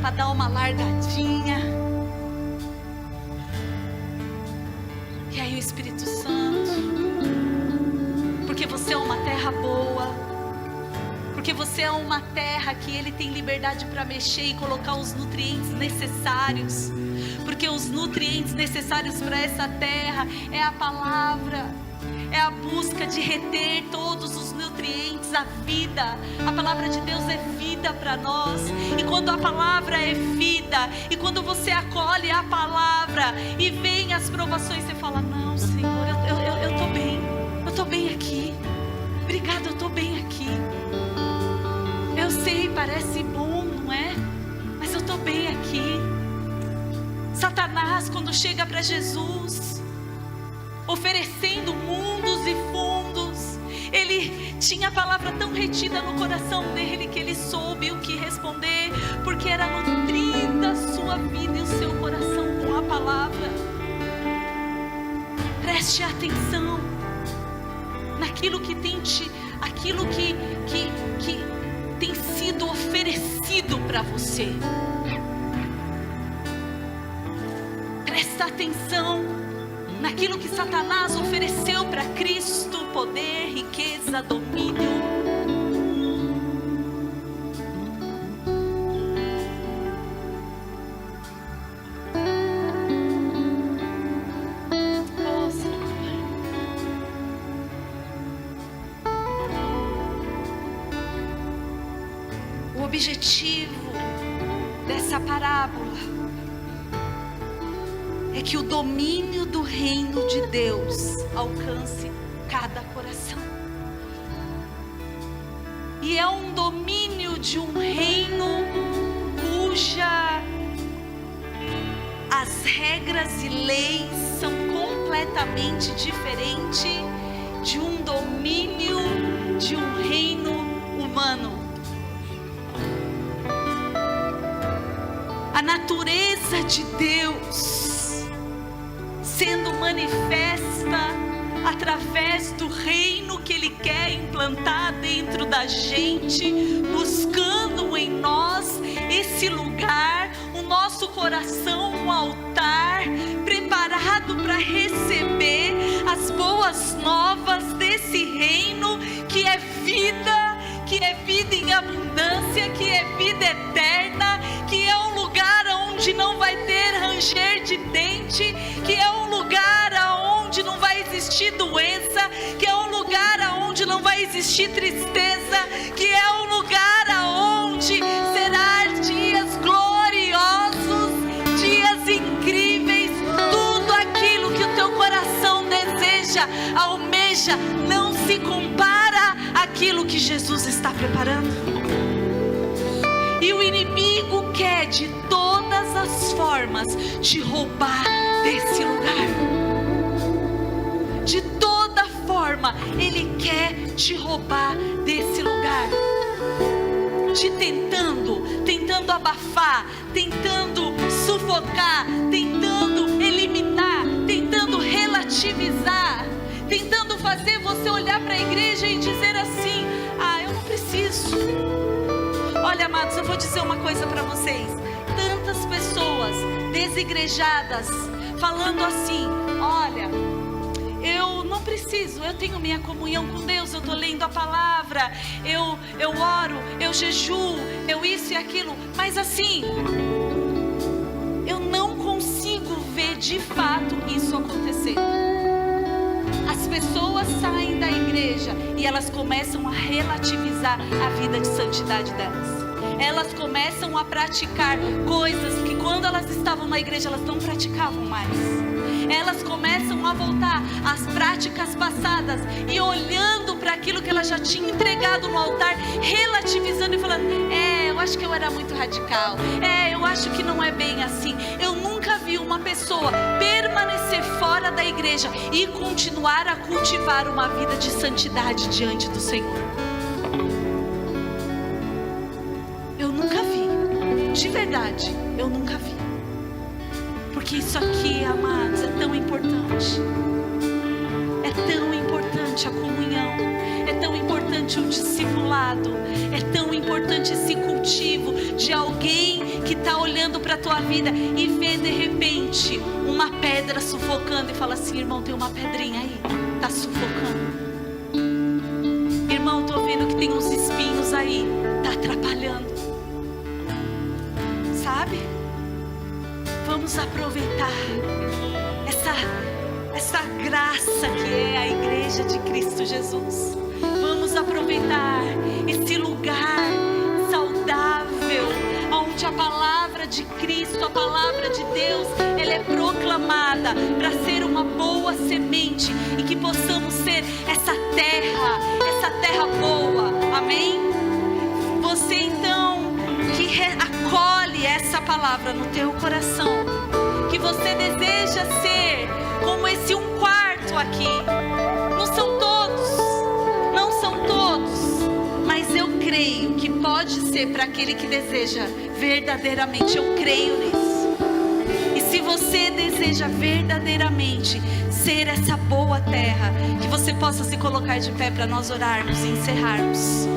para dar uma largadinha. E aí o Espírito Santo, porque você é uma terra boa, porque você é uma terra que Ele tem liberdade para mexer e colocar os nutrientes necessários, porque os nutrientes necessários para essa terra é a palavra, é a busca de reter todos os nutrientes, a vida. A palavra de Deus é vida para nós, e quando a palavra é vida, e quando você acolhe a palavra e vem as provações, você fala: não, Senhor, eu estou bem aqui, obrigado, eu estou bem aqui. Eu sei, parece bom, não é? Mas eu estou bem aqui. Satanás, quando chega para Jesus, oferecendo mundos e fundos, ele tinha a palavra tão retida no coração dele, que ele soube o que responder, porque era nutrida a sua vida e o seu coração com a palavra. Preste atenção naquilo que tem aquilo que tem sido oferecido para você. Presta atenção naquilo que Satanás ofereceu para Cristo: poder, riqueza, domínio. O objetivo dessa parábola é que o domínio do reino de Deus alcance cada coração. E é um domínio de um reino cuja as regras e leis são completamente diferentes de um domínio de um reino humano. A natureza de Deus sendo manifesta através do reino que Ele quer implantar dentro da gente, buscando em nós esse lugar, o nosso coração, um altar preparado para receber as boas novas desse reino que é vida em abundância, que é vida eterna, que é um lugar onde não vai ter ranger de dente, que é um lugar onde não vai existir doença, que é um lugar onde não vai existir tristeza, que é um lugar onde será dias gloriosos, dias incríveis, tudo aquilo que o teu coração deseja, almeja, não se compara àquilo que Jesus está preparando. E o inimigo quer de todas as formas te roubar desse lugar. De toda forma, ele quer te roubar desse lugar. Te tentando abafar, tentando sufocar, tentando eliminar, tentando relativizar, tentando fazer você olhar para a igreja e dizer assim: ah, eu não preciso. Olha, amados, eu vou dizer uma coisa para vocês. Tantas pessoas desigrejadas falando assim: olha, eu não preciso, eu tenho minha comunhão com Deus, eu estou lendo a palavra, eu oro, eu jejuo, eu isso e aquilo, mas assim, eu não consigo ver de fato isso acontecer. As pessoas saem da igreja e elas começam a relativizar a vida de santidade delas. Elas começam a praticar coisas que quando elas estavam na igreja elas não praticavam mais. Elas começam a voltar às práticas passadas e olhando para aquilo que elas já tinham entregado no altar, relativizando e falando: eu acho que eu era muito radical, eu acho que não é bem assim. Eu nunca vi uma pessoa permanecer fora da igreja e continuar a cultivar uma vida de santidade diante do Senhor. Eu nunca vi, de verdade, eu nunca vi. Porque isso aqui, amados, é tão importante. É tão importante a comunhão. É tão importante o discipulado. É tão importante esse cultivo de alguém que está olhando para a tua vida e vê de repente uma pedra sufocando e fala assim: irmão, tem uma pedrinha aí, está sufocando. Irmão, estou vendo que tem uns espinhos aí, está atrapalhando. Sabe? Vamos aproveitar essa graça que é a igreja de Cristo Jesus. Vamos aproveitar esse lugar saudável, onde a palavra de Cristo, a palavra de Deus, ela é proclamada para ser uma boa semente e que possamos ser essa terra boa. Amém? Você então que acolhe essa palavra no teu coração, que você deseja ser como esse 1/4 aqui. Não são todos, mas eu creio que pode ser para aquele que deseja verdadeiramente. Eu creio nisso. E se você deseja verdadeiramente ser essa boa terra, que você possa se colocar de pé para nós orarmos e encerrarmos.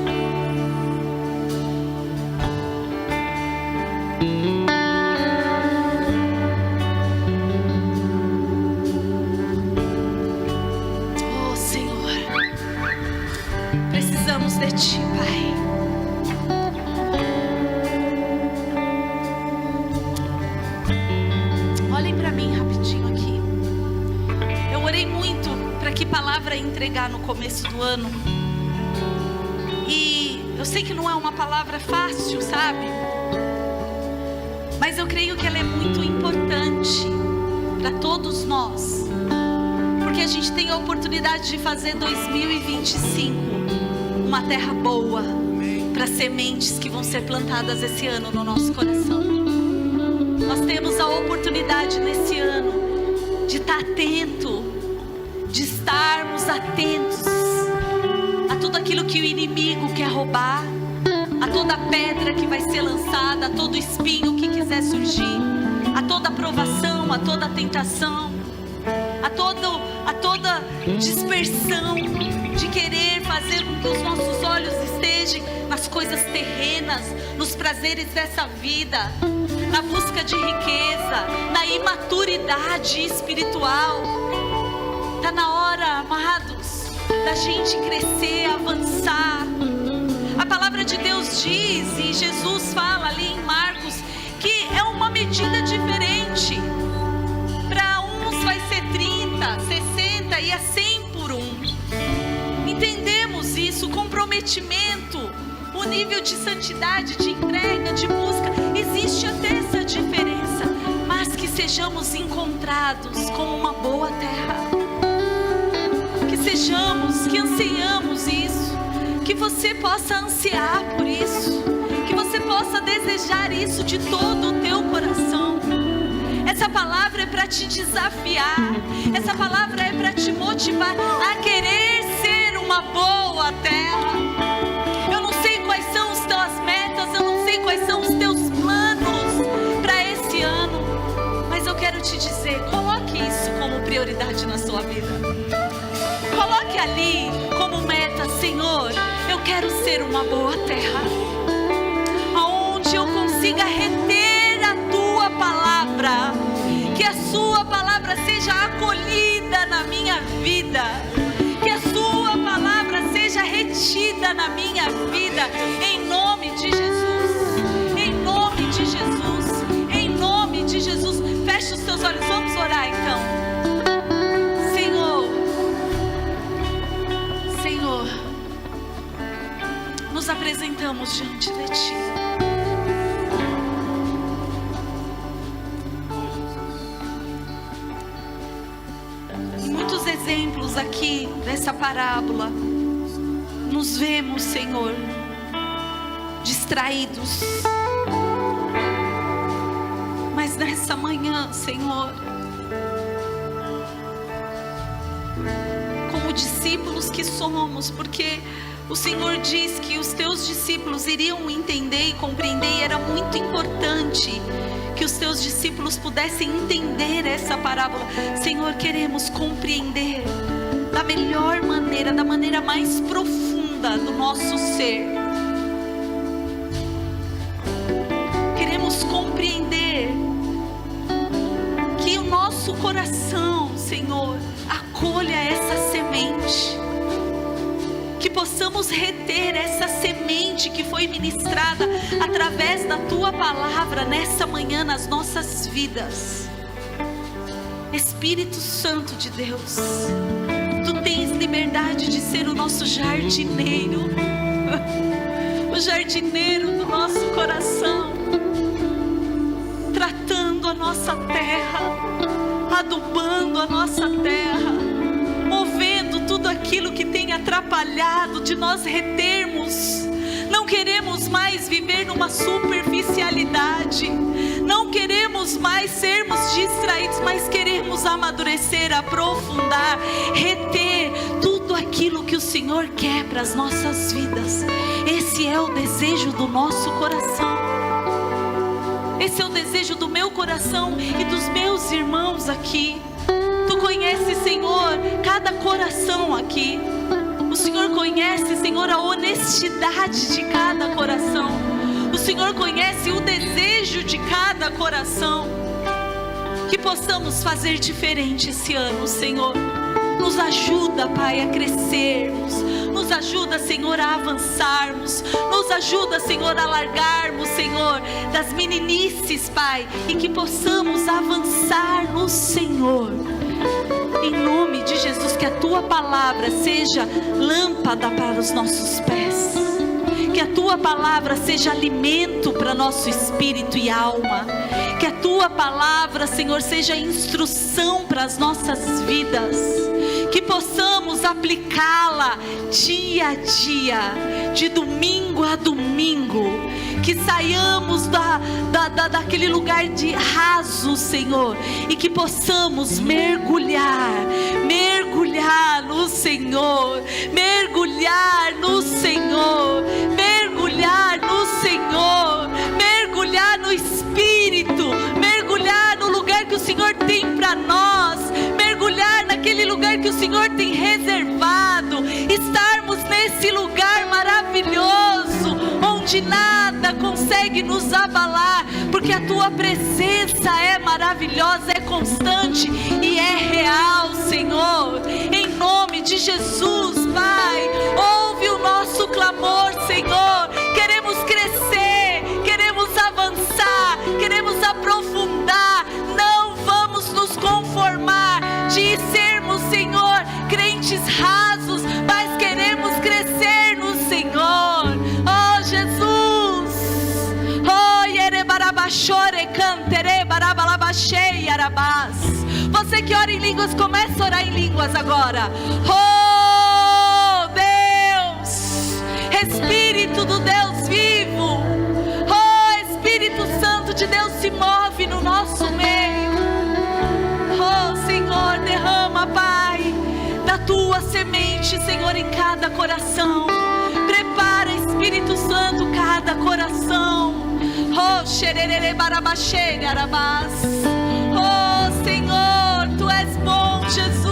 No começo do ano, e eu sei que não é uma palavra fácil, sabe? Mas eu creio que ela é muito importante para todos nós, porque a gente tem a oportunidade de fazer 2025 uma terra boa para sementes que vão ser plantadas esse ano no nosso coração. Nós temos a oportunidade nesse ano de estar atento, de estarmos atentos a tudo aquilo que o inimigo quer roubar, a toda pedra que vai ser lançada, a todo espinho que quiser surgir, a toda provação, a toda tentação, a toda dispersão, de querer fazer com que os nossos olhos estejam nas coisas terrenas, nos prazeres dessa vida, na busca de riqueza, na imaturidade espiritual. Está na hora, amados, da gente crescer, avançar. A palavra de Deus diz, e Jesus fala ali em Marcos, que é uma medida diferente. Para uns vai ser 30, 60 e a 100 por um. Entendemos isso, comprometimento, o nível de santidade, de entrega, de busca, existe até essa diferença, mas que sejamos encontrados como uma boa terra, que sejamos, que anseiamos isso, que você possa ansiar por isso, que você possa desejar isso de todo o teu coração. Essa palavra é para te desafiar, essa palavra é para te motivar a querer ser uma boa terra. Eu não sei quais são as tuas metas, eu não sei quais são os teus planos para esse ano, mas eu quero te dizer, coloque isso como prioridade na sua vida. Coloque ali como meta: Senhor, eu quero ser uma boa terra, aonde eu consiga reter a tua palavra, que a sua palavra seja acolhida na minha vida, que a sua palavra seja retida na minha vida, em nome de Jesus, em nome de Jesus, em nome de Jesus. Feche os teus olhos, vamos orar então. Senhor, nos apresentamos diante de Ti. Em muitos exemplos aqui dessa parábola, nos vemos, Senhor, distraídos. Mas nessa manhã, Senhor, como discípulos que somos, porque o Senhor diz que os teus discípulos iriam entender e compreender, e era muito importante que os teus discípulos pudessem entender essa parábola. Senhor, queremos compreender da melhor maneira, da maneira mais profunda do nosso ser. Queremos compreender que o nosso coração, Senhor, acolha essa semente, que possamos reter essa semente que foi ministrada através da Tua palavra nessa manhã nas nossas vidas. Espírito Santo de Deus, Tu tens liberdade de ser o nosso jardineiro, o jardineiro do nosso coração, tratando a nossa terra, adubando a nossa terra, movendo tudo aquilo que tem atrapalhado de nós retermos. Não queremos mais viver numa superficialidade, não queremos mais sermos distraídos, mas queremos amadurecer, aprofundar, reter tudo aquilo que o Senhor quer para as nossas vidas. Esse é o desejo do nosso coração, esse é o desejo do meu coração e dos meus irmãos aqui. Tu conheces, Senhor, cada coração aqui. O Senhor conhece, Senhor, a honestidade de cada coração. O Senhor conhece o desejo de cada coração. Que possamos fazer diferente esse ano, Senhor. Nos ajuda, Pai, a crescermos. Nos ajuda, Senhor, a avançarmos. Nos ajuda, Senhor, a largarmos, Senhor, das meninices, Pai, e que possamos avançar no Senhor. Em nome de Jesus, que a Tua palavra seja lâmpada para os nossos pés, que a Tua palavra seja alimento para nosso espírito e alma, que a Tua palavra, Senhor, seja instrução para as nossas vidas, que possamos aplicá-la dia a dia, de domingo a domingo, que saiamos daquele lugar de raso, Senhor, e que possamos mergulhar no Senhor, mergulhar no Senhor, mergulhar no Senhor, mergulhar no Espírito, mergulhar no lugar que o Senhor tem para nós, mergulhar naquele lugar lugar que o Senhor tem reservado, estarmos nesse lugar maravilhoso, onde nada consegue nos abalar, porque a tua presença é maravilhosa, é constante e é real, Senhor. Em nome de Jesus, Pai, ouve o nosso clamor, Senhor. Queremos crescer, queremos avançar, queremos aprofundar. Não vamos nos conformar de sermos, Senhor, crentes rasos, mas queremos crescer no Senhor. Oh Jesus, oh Yerebarabachore cantere barabalabachei arabás. Você que ora em línguas, comece a orar em línguas agora. Oh Deus, Espírito do Deus vivo, oh Espírito Santo de Deus, se move no nosso meio. Oh Senhor, derrama, Pai, da tua semente, Senhor, em cada coração. Prepara, Espírito Santo, cada coração. Oh xererere barabachei arabás. Oh Senhor, tu és bom, Jesus.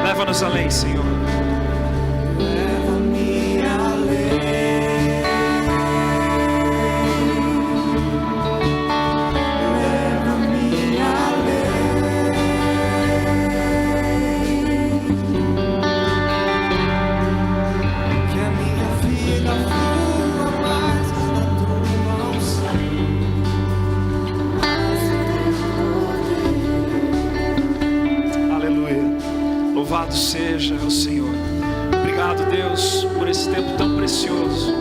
Leva-nos além, Senhor. Leva-me além. Leva-me além. Que a minha vida flua mais na tua unção. Aleluia. Louvado seja o Senhor. Obrigado, Deus, por esse tempo tão precioso,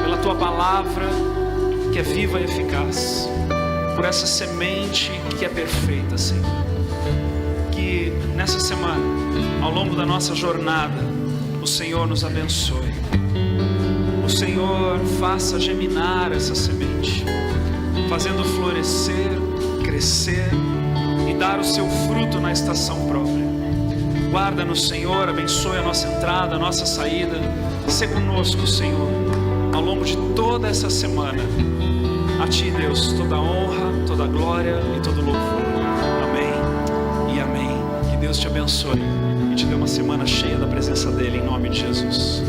pela tua palavra que é viva e eficaz, por essa semente que é perfeita, Senhor. Que nessa semana, ao longo da nossa jornada, o Senhor nos abençoe. O Senhor faça germinar essa semente, fazendo florescer, crescer e dar o seu fruto na estação própria. Guarda-nos, Senhor, abençoe a nossa entrada, a nossa saída. Sê conosco, Senhor, ao longo de toda essa semana. A Ti, Deus, toda a honra, toda a glória e todo o louvor. Amém e amém. Que Deus te abençoe e te dê uma semana cheia da presença dEle, em nome de Jesus.